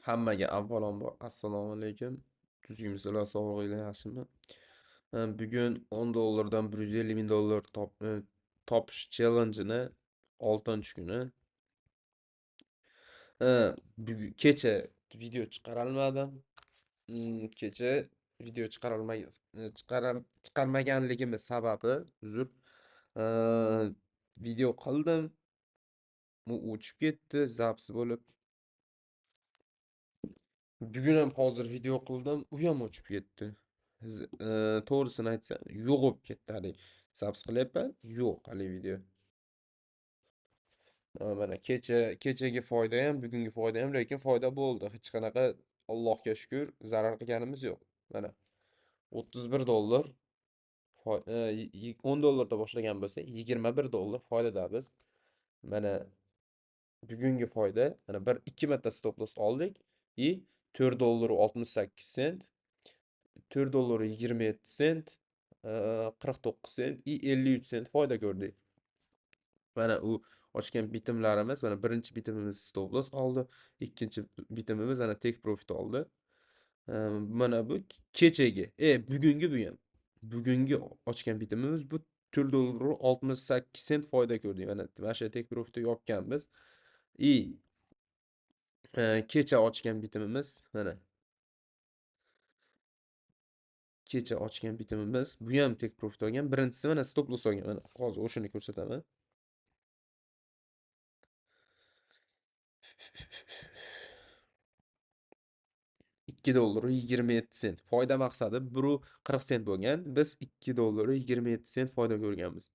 Hammaga avvalambor assalomu alaykum. Tuzukmisizlar, sog'lig'inglar yaxshimi? Bugun 10 dollardan 150 ming dollar topish challenge'ini 6 kuni. Kecha video chiqarolmadim. Kecha video chiqarmaganligimiz sababi uzr. Video qildim, u o'chib ketdi, zaps bo'lib. Bugun ham hozir video qildim, u ham o'chib ketdi. To'g'risini aytsam, yo'q bo'lib ketdi haligi. Zaps qilyapman, yo'q haligi video. Mana kechagi foyda ham, bugungi foyda ham, lekin foyda bo'ldi. Hech qanaqa Allohga shukr, zarar qilganimiz yo'q. Mana 31 dollar 10 dollarda boshlagan bo'lsa, 21 dollar foydadamiz. Mana bugungi foyda, mana 2 marta stop loss oldik и 4 dollar 68 sent, 4 dollar 27 sent, 49 sent и 53 sent foyda ko'rdik. Mana u ochgan bitimlarimiz, mana birinchi bitimimiz stop loss oldi, ikkinchi bitimimiz mana take profit oldi. Mana bu kechagi, bugungi bu ham. Bugungi ochgan bitimimiz bu 4 dollar 68 sent foyda ko'rdik. Mana shu take profitni yopganmiz. Kecha ochgan bitimimiz mana. Kecha ochgan bitimimiz bu ham take profit olgan. Birinchisi mana stop loss olgan. Mana hozir o'shini ko'rsataman. 2 dollar 27 sent. Foyda maqsadi 40 sent bo'lgan. Biz 2 dollar 27 sent foyda ko'rganmiz.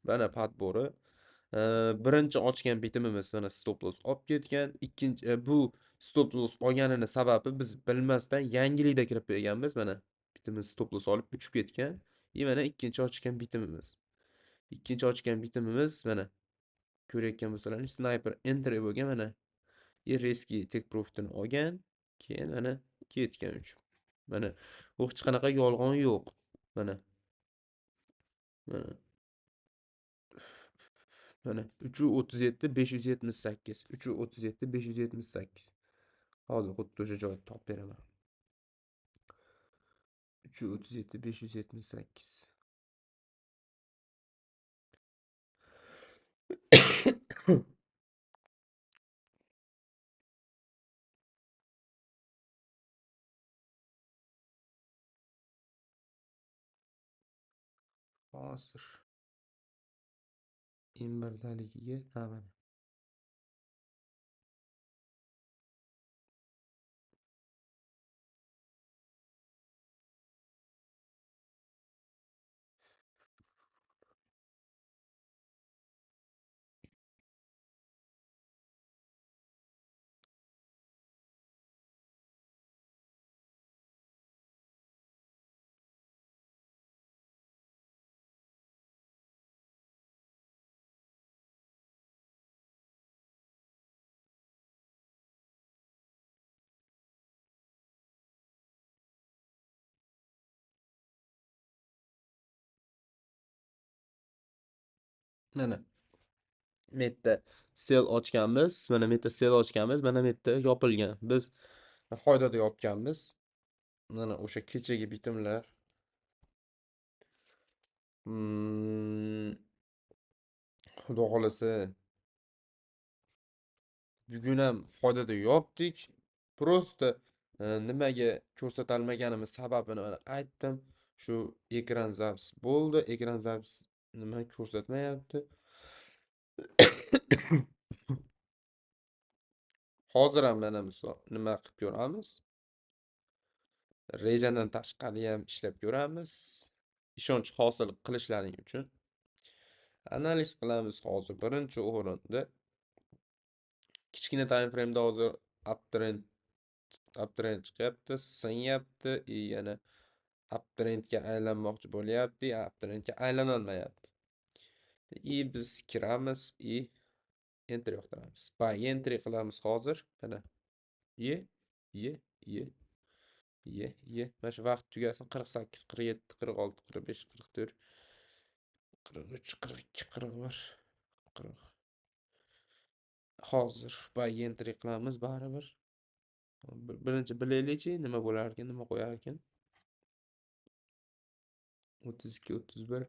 Mana podbori. Birinchi ochgan bitimimiz mana stop loss olib ketgan. Ikkinchi bu stop loss olganini sababi biz bilmasdan yangilikda kirib kelganmiz. Mana bitimiz stop loss olib uchib ketgan. Mana ikkinchi ochgan bitimimiz. Ikkinchi ochgan bitimimiz mana ko'rayotgan bo'lsalaringiz sniper entry bo'lgan mana. Reski take profitini olgan, keyin mana ketgan uchun. Mana hech qanaqa yolg'on yo'q. Mana. Mana. Mana 337 578. 337 578. Hozir xuddi o'sha joyda topib beraman. 337 578. Hozir inbardaligiga mana. Mana bu yerda sell ochganmiz, mana bu yerda sell ochganmiz, mana bu yerda yopilgan. Biz foydada yopganmiz. Mana o'sha kechagi bitimlar. Xudo xolasa bugun ham foydada yopdik. Prosta nimaga ko'rsatilmaganimiz sababini mana aytdim. Shu ekran zaps bo'ldi. Ekran zaps nima ko'rsatmayapti. Hozir ham mana misol nima qilib ko'ramiz. Rejadan tashqari ham ishlab ko'ramiz. Ishonch hosil qilishlaring uchun analiz qilamiz hozir birinchi o'rinda. Kichkina time frame'da hozir uptrend chiqyapti, sinyapti, yana uptrendga aylanmoqchi bo'lyapti, uptrendga aylana olmayapti. Biz kiramiz, entry yoqtiramiz. Buy entry qilamiz hozir. Mana. Ye. Mana shu vaqt tugasin 48, 47, 46, 45, 44, 43, 42, 41, 40. Hozir buy entry qilamiz baribir. Birinchi bilaylikchi, nima bo'larkan, nima qo'yarkan? 32, 31.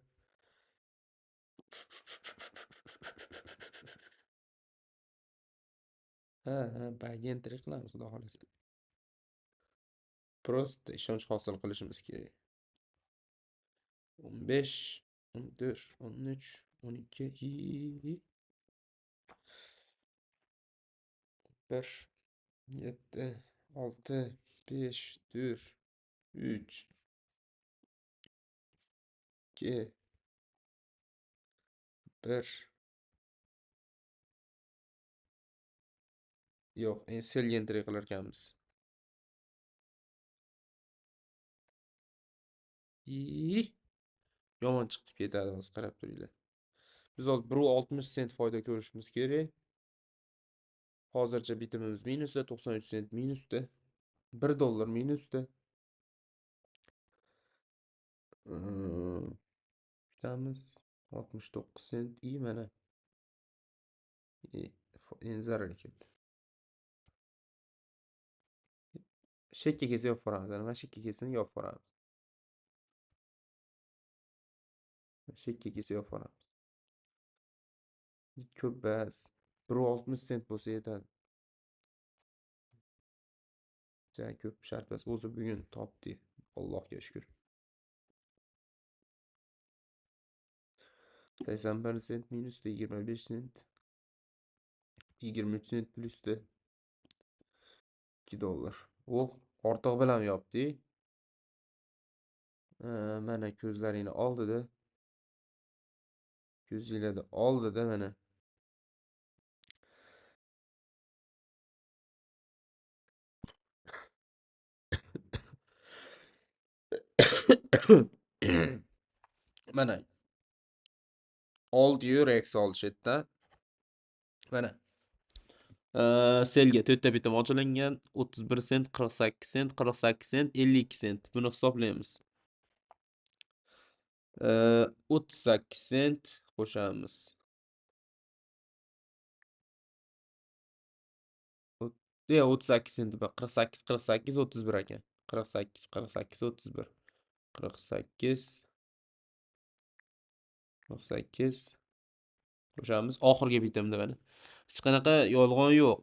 Ha, bagentri qilamiz, xudo xohlasa. Просто ishonch hosil qilishimiz kerak. 15, 14, 13, 12, 1, 7, 6, 5, 4, 3, 2, 1. Yo'q, endi selgentri qilarkanmiz. Yomon chiqib ketadi, hozir qarab turinglar. Biz hozir 1.60 sent foyda ko'rishimiz kerak. Hozircha bitimimiz minusda, 93 sent minusda, 1 dollar minusda. Bitamiz 69 sent. İyi mana. Endi zarar ketdi. Shekka kelsa yopib yuboramiz. Mana shekka kelsin yopib yuboramiz. Shekka kelsa yopib yuboramiz. Ko'p bas. 1.60 sent bo'lsa yetadi. Ja ko'p shart bas. O'zi bugun topdi. Allohga shukr. 81 sent minusda, 25 sent. 23 sent plusda. 2 dollar. Ortiq bilan yopdi. Mana ko'zlaringni oldida. Ko'zinglarda oldida mana. Mana oldi-yu Rex olishadi-da. Mana. Selga 4 ta bitim ochilingan. 31 sent, 48 sent, 48 sent, 52 sent. Buni hisoblaymiz. 38 sent qo'shamiz. Yo'q, 38 sent, 48, 48, 31 ekan. 48, 48, 31. 48, 48 qo'shamiz. Oxirgi bitimda mana. Hech qanaqa yolg'on yo'q.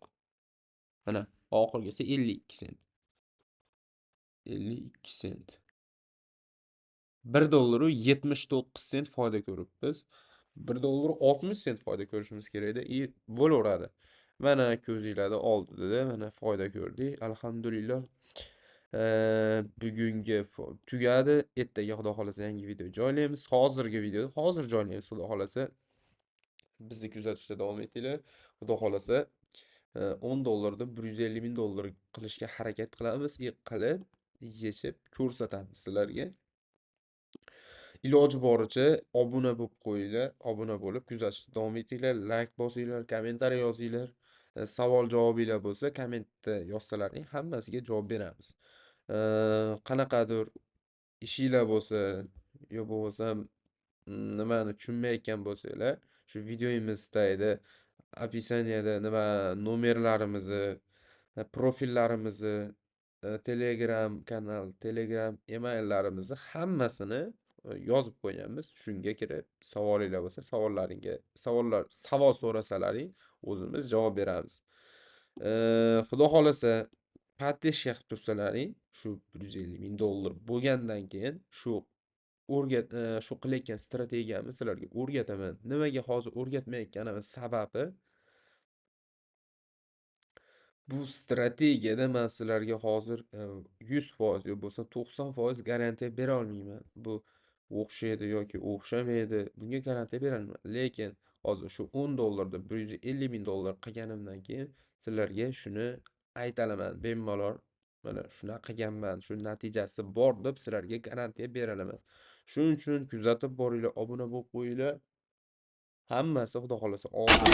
Mana oxirgisi 52 sent. 52 sent. 1 dollar 79 sent foyda ko'ribmiz. 1 dollar 60 sent foyda ko'rishimiz kerak edi. Bo'laveradi. Mana ko'zinglarda oldida mana foyda ko'rdik. Alhamdulillah. Bugungi tugadi. Ertaga xudo xolasa yangi video joylaymiz. Hozir joylaymiz xudo xolasa. Bizni kuzatishda davom etinglar. Xudo xolasa 10 dollarda 150 ming dollar qilishga harakat qilamiz. Qilib, yechib ko'rsatamiz sizlarga. Iloji boricha obuna bo'lib qo'yinglar. Obuna bo'lib kuzatishda davom etinglar. Like bosinglar, kommentariy yozinglar. Savol javobinglar bo'lsa, kommentda yozsalaring hammasiga javob beramiz. Qanaqadir ishinglar bo'lsa, yo bo'lmasam nimani tushunmayotgan bo'lsanglar, shu videomiz tagida opisaniyada nima nomerlarimizni, profillarimizni, Telegram kanal, Telegram emaillarimizni hammasini yozib qo'yganmiz. Shunga kirib savolinglar bo'lsa, savol so'rasalaring, o'zimiz javob beramiz. Xudo xolasa поддержка qilib tursalaring, shu 150 ming dollar bo'lgandan keyin shu qilayotgan strategiyamni sizlarga o'rgataman. Nimaga hozir o'rgatmayotganimiz sababi, bu strategiyada men sizlarga hozir 100% yo bo'lsa 90% garantiya bera olmayman. Bu o'xshaydi yoki o'xshamaydi. Bunga garantiya bera olmayman. Lekin hozir shu 10 dollarda 150 ming dollar qilganimdan keyin sizlarga shuni aytalaman. Bemalol mana shunaqa qilganman, shu natijasi bor deb sizlarga garantiya bera olaman. Shuning uchun kuzatib boringlar, obuna bo'lib qo'yinglar. Hammasi xudo xolasa oldin